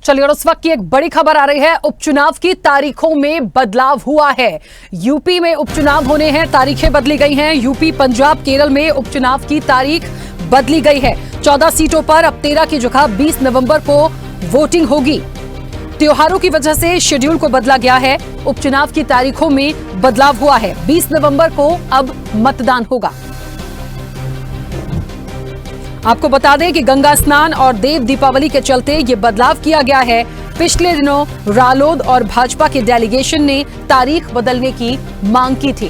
चलिए, और उस वक्त की एक बड़ी खबर आ रही है। उपचुनाव की तारीखों में बदलाव हुआ है। यूपी में उपचुनाव होने हैं, तारीखें बदली गई हैं। यूपी, पंजाब, केरल में उपचुनाव की तारीख बदली गई है। 14 सीटों पर अब 13 की जगह 20 नवंबर को वोटिंग होगी। त्योहारों की वजह से शेड्यूल को बदला गया है। उपचुनाव की तारीखों में बदलाव हुआ है। 20 नवंबर को अब मतदान होगा। आपको बता दें कि गंगा स्नान और देव दीपावली के चलते ये बदलाव किया गया है। पिछले दिनों रालोद और भाजपा के डेलीगेशन ने तारीख बदलने की मांग की थी।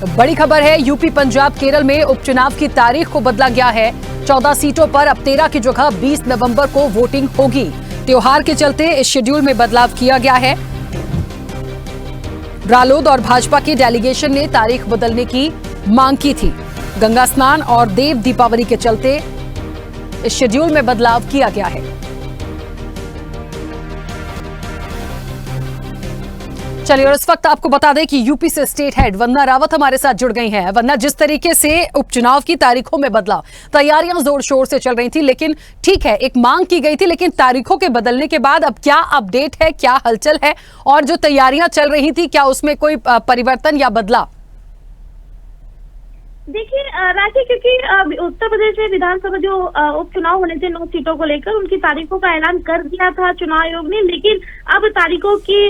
तो बड़ी खबर है, यूपी, पंजाब, केरल में उपचुनाव की तारीख को बदला गया है। 14 सीटों पर अब 13 की जगह 20 नवंबर को वोटिंग होगी। त्योहार के चलते इस शेड्यूल में बदलाव किया गया है। रालोद और भाजपा के डेलीगेशन ने तारीख बदलने की मांग की थी। गंगा स्नान और देव दीपावली के चलते इस शेड्यूल में बदलाव किया गया है। चलिए, और इस वक्त आपको बता दें कि यूपी से स्टेट हेड वंदना रावत हमारे साथ जुड़ गई हैं। वंदना, जिस तरीके से उपचुनाव की तारीखों में बदलाव, तैयारियां जोर शोर से चल रही थी, लेकिन ठीक है, एक मांग की गई थी, लेकिन तारीखों के बदलने के बाद अब क्या अपडेट है, क्या हलचल है, और जो तैयारियां चल रही थी, क्या उसमें कोई परिवर्तन या बदलाव? देखिए राखी, क्योंकि उत्तर प्रदेश में विधानसभा जो उपचुनाव होने थे 9 सीटों को लेकर, उनकी तारीखों का ऐलान कर दिया था चुनाव आयोग ने, लेकिन अब तारीखों की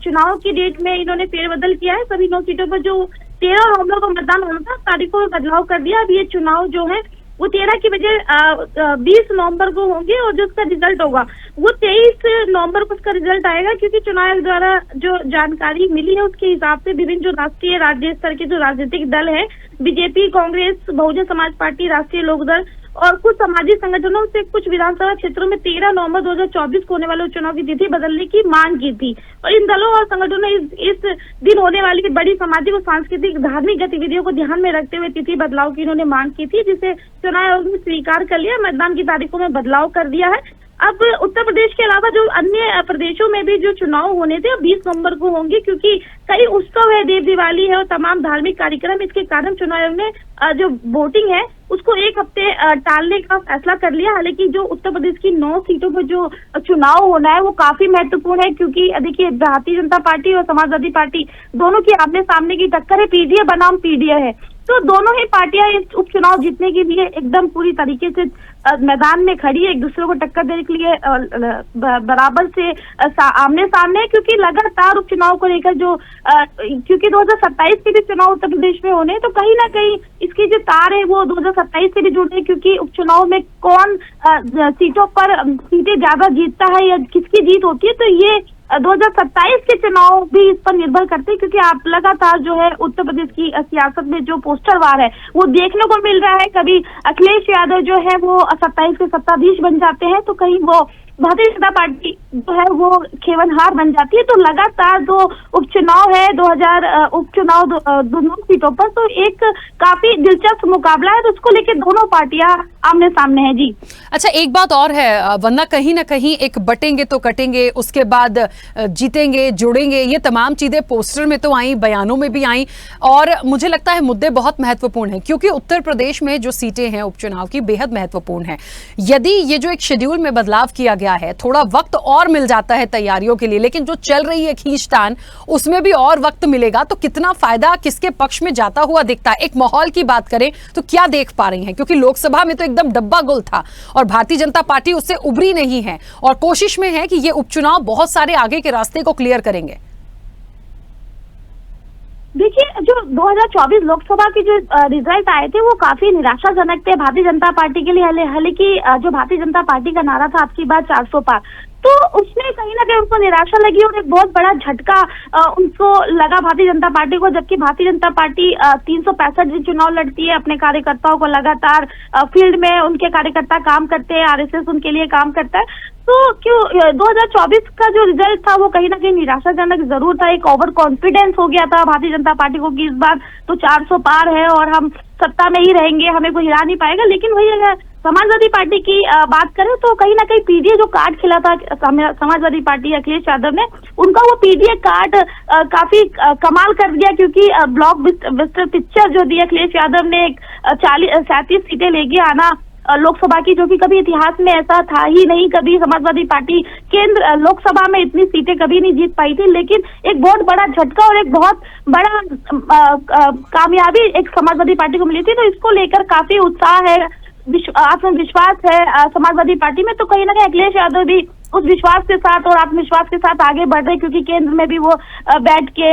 चुनाव की डेट में इन्होंने फेरबदल किया है। सभी 9 सीटों पर जो 13 नवंबर को मतदान होना था, तारीखों में बदलाव कर दिया। अब ये चुनाव जो है वो 13 की बजाय 20 नवंबर को होंगे, और जो उसका रिजल्ट होगा वो 23 नवंबर को उसका रिजल्ट आएगा। क्योंकि चुनाव आयोग द्वारा जो जानकारी मिली है उसके हिसाब से विभिन्न जो राष्ट्रीय राज्य स्तर के जो राजनीतिक दल है, बीजेपी, कांग्रेस, बहुजन समाज पार्टी, राष्ट्रीय लोकदल और कुछ सामाजिक संगठनों से कुछ विधानसभा क्षेत्रों में 13 नवंबर 2024 को होने वाले चुनाव की तिथि बदलने की मांग की थी। और इन दलों और संगठनों ने इस दिन होने वाली बड़ी सामाजिक और सांस्कृतिक धार्मिक गतिविधियों को ध्यान में रखते हुए तिथि बदलाव की इन्होंने मांग की थी, जिसे चुनाव आयोग ने स्वीकार कर लिया। मतदान की तारीखों में बदलाव कर दिया है। अब उत्तर प्रदेश के अलावा जो अन्य प्रदेशों में भी जो चुनाव होने थे 20 नवंबर को होंगे, क्योंकि कई उत्सव है, देव दिवाली है और तमाम धार्मिक कार्यक्रम। इसके कारण चुनाव आयोग ने जो वोटिंग है उसको एक हफ्ते टालने का फैसला कर लिया। हालांकि जो उत्तर प्रदेश की 9 सीटों पर जो चुनाव होना है वो काफी महत्वपूर्ण है, क्योंकि देखिए भारतीय जनता पार्टी और समाजवादी पार्टी दोनों की आमने सामने की टक्कर है। पीडीए बनाम पीडीए है, तो दोनों ही पार्टियां इस उपचुनाव जीतने के लिए एकदम पूरी तरीके से मैदान में खड़ी है, एक दूसरे को टक्कर देने के लिए बराबर से आमने सामने है। क्योंकि लगातार उपचुनाव को लेकर जो क्योंकि 2027 के भी चुनाव उत्तर प्रदेश में होने, तो कहीं ना कहीं इसकी जो तार है वो 2027 से भी जुड़ रही है। क्योंकि उपचुनाव में कौन सीटों पर सीटें ज्यादा जीतता है या किसकी जीत होती है, तो ये 2027 के चुनाव भी इस पर निर्भर करते हैं। क्योंकि आप लगातार जो है उत्तर प्रदेश की सियासत में जो पोस्टर वार है वो देखने को मिल रहा है। कभी अखिलेश यादव जो है वो 27 के सत्ताधीश बन जाते हैं, तो कहीं वो भारतीय जनता पार्टी जो है वो खेवनहार बन जाती है। तो लगातार जो उपचुनाव है 2000 उपचुनाव दोनों सीटों पर, तो एक काफी दिलचस्प मुकाबला है, तो उसको लेकर दोनों पार्टियां आमने सामने है। जी अच्छा, एक बात और है वरना, कहीं ना कहीं एक बटेंगे तो कटेंगे, उसके बाद जीतेंगे, जुड़ेंगे, ये तमाम चीजें पोस्टर में तो आई, बयानों में भी आई, और मुझे लगता है मुद्दे बहुत महत्वपूर्ण हैं, क्योंकि उत्तर प्रदेश में जो सीटें हैं उपचुनाव की बेहद महत्वपूर्ण है। यदि ये जो एक शेड्यूल में बदलाव किया गया है, थोड़ा वक्त और मिल जाता है तैयारियों के लिए, लेकिन जो चल रही है खींचतान उसमें भी और वक्त मिलेगा, तो कितना फायदा किसके पक्ष में जाता हुआ दिखता है? एक माहौल की बात करें तो क्या देख पा रही हैं? क्योंकि लोकसभा में तो एकदम डब्बा गुल था और भारतीय जनता पार्टी उससे उभरी नहीं है, और कोशिश में है कि ये उपचुनाव बहुत सारे आगे के रास्ते को क्लियर करेंगे। देखिए, जो 2024 लोकसभा के जो रिजल्ट आए थे वो काफी निराशाजनक थे भारतीय जनता पार्टी के लिए। हालांकि जो भारतीय जनता पार्टी का नारा था आपकी बात 400 पार, तो उसमें कहीं ना कहीं उनको निराशा लगी और एक बहुत बड़ा झटका उनको लगा भारतीय जनता पार्टी को। जबकि भारतीय जनता पार्टी 365 दिन चुनाव लड़ती है, अपने कार्यकर्ताओं को लगातार फील्ड में उनके कार्यकर्ता काम करते हैं, आरएसएस उनके लिए काम करता है। तो क्यों 2024 का जो रिजल्ट था वो कहीं ना कहीं निराशाजनक जरूर था। एक ओवर कॉन्फिडेंस हो गया था भारतीय जनता पार्टी को कि इस बार तो 400 पार है और हम सत्ता में ही रहेंगे, हमें कोई हिला नहीं पाएगा। लेकिन वही अगर समाजवादी पार्टी की बात करें तो कहीं ना कहीं पीडीए जो कार्ड खिला था समाजवादी पार्टी अखिलेश यादव ने, उनका वो पीडीए कार्ड काफी कमाल कर दिया। क्योंकि ब्लॉक विस्टर पिक्चर जो दी अखिलेश यादव ने 37 सीटें लेके आना लोकसभा की, जो कि कभी इतिहास में ऐसा था ही नहीं। कभी समाजवादी पार्टी केंद्र लोकसभा में इतनी सीटें कभी नहीं जीत पाई थी, लेकिन एक बहुत बड़ा झटका और एक बहुत बड़ा कामयाबी एक समाजवादी पार्टी को मिली थी। तो इसको लेकर काफी उत्साह है, आत्मविश्वास है समाजवादी पार्टी में। तो कहीं ना कहीं अखिलेश यादव भी उस विश्वास के साथ और आत्मविश्वास के साथ आगे बढ़ रहे, क्योंकि केंद्र में भी वो बैठ के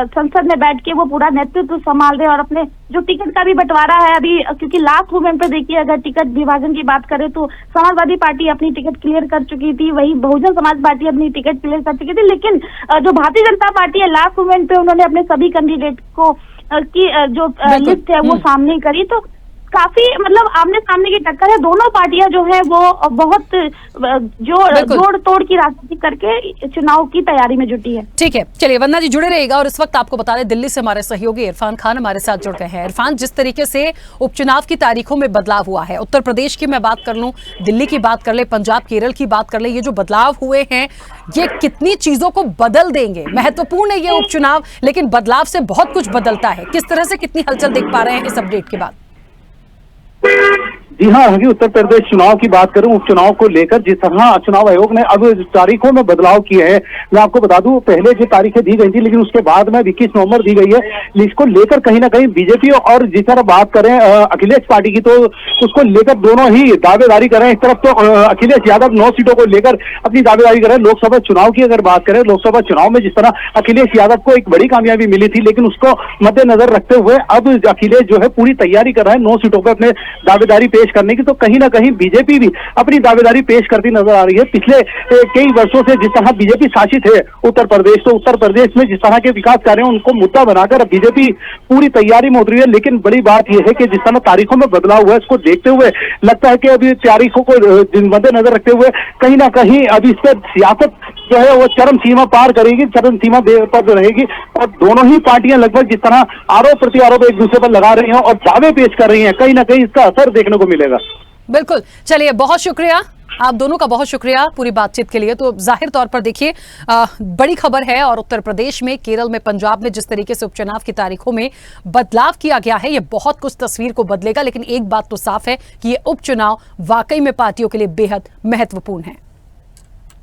संसद में बैठ के वो पूरा नेतृत्व संभाल रहे। और अपने जो टिकट का भी बंटवारा है अभी, क्योंकि लास्ट मोमेंट पे देखिए अगर टिकट विभाजन की बात करें तो समाजवादी पार्टी अपनी टिकट क्लियर कर चुकी थी, वही बहुजन समाज पार्टी अपनी टिकट क्लियर कर चुकी थी। लेकिन जो भारतीय जनता पार्टी है लास्ट मोमेंट पे उन्होंने अपने सभी कैंडिडेट को की जो लिस्ट है वो सामने करी। तो काफी मतलब आमने सामने की टक्कर है। दोनों पार्टियां जो है वो बहुत जोड़ तोड़ की राजनीति करके चुनाव की तैयारी में जुटी है। ठीक है, चलिए वंदना जी जुड़े रहेगा। और इस वक्त आपको बता दें दिल्ली से हमारे सहयोगी इरफान खान हमारे साथ जुड़ गए हैं। इरफान, जिस तरीके से उपचुनाव की तारीखों में बदलाव हुआ है, उत्तर प्रदेश की मैं बात कर लूं, दिल्ली की बात कर ले, पंजाब केरल की बात कर ले, ये जो बदलाव हुए हैं ये कितनी चीजों को बदल देंगे? महत्वपूर्ण है ये उपचुनाव, लेकिन बदलाव से बहुत कुछ बदलता है। किस तरह से कितनी हलचल देख पा रहे हैं इस अपडेट के बाद? जी हाँ, अभी उत्तर प्रदेश चुनाव की बात करूं, उपचुनाव को लेकर जिस तरह चुनाव आयोग ने अब तारीखों में बदलाव किए हैं, मैं आपको बता दूं पहले जो तारीखें दी गई थी लेकिन उसके बाद में 21 नवंबर दी गई है। इसको लेकर कहीं ना कहीं बीजेपी और जिस तरह बात करें अखिलेश पार्टी की, तो उसको लेकर दोनों ही दावेदारी कर रहे हैं। एक तरफ तो अखिलेश यादव 9 सीटों को लेकर अपनी दावेदारी कर रहे हैं। लोकसभा चुनाव की अगर बात करें, लोकसभा चुनाव में जिस तरह अखिलेश यादव को एक बड़ी कामयाबी मिली थी, लेकिन उसको मद्देनजर रखते हुए अब अखिलेश जो है पूरी तैयारी कर रहा है 9 सीटों पर अपने दावेदारी पेश करने की। तो कहीं ना कहीं बीजेपी भी अपनी दावेदारी पेश करती नजर आ रही है। पिछले कई वर्षों से जिस तरह बीजेपी शासित है उत्तर प्रदेश, तो उत्तर प्रदेश में जिस तरह के विकास कार्य हैं उनको मुद्दा बनाकर बीजेपी पूरी तैयारी में उतरी है। लेकिन बड़ी बात यह है कि जिस तरह तारीखों में बदलाव हुआ है, इसको देखते हुए लगता है कि अभी तारीखों को मद्देनजर रखते हुए कहीं ना कहीं अभी इस पर सियासत जो है वो चरम सीमा पार करेगी, चरम सीमा पर रहेगी। और दोनों ही पार्टियां लगभग जिस तरह आरोप प्रति आरोप एक दूसरे पर लगा रही हैं और दावे पेश कर रही हैं, कहीं ना कहीं इसका असर देखने को मिलेगा। बिल्कुल, चलिए बहुत शुक्रिया आप दोनों का, बहुत शुक्रिया पूरी बातचीत के लिए। तो जाहिर तौर पर देखिए बड़ी खबर है, और उत्तर प्रदेश में, केरल में, पंजाब में जिस तरीके से उपचुनाव की तारीखों में बदलाव किया गया है, ये बहुत कुछ तस्वीर को बदलेगा। लेकिन एक बात तो साफ है कि ये उपचुनाव वाकई में पार्टियों के लिए बेहद महत्वपूर्ण है।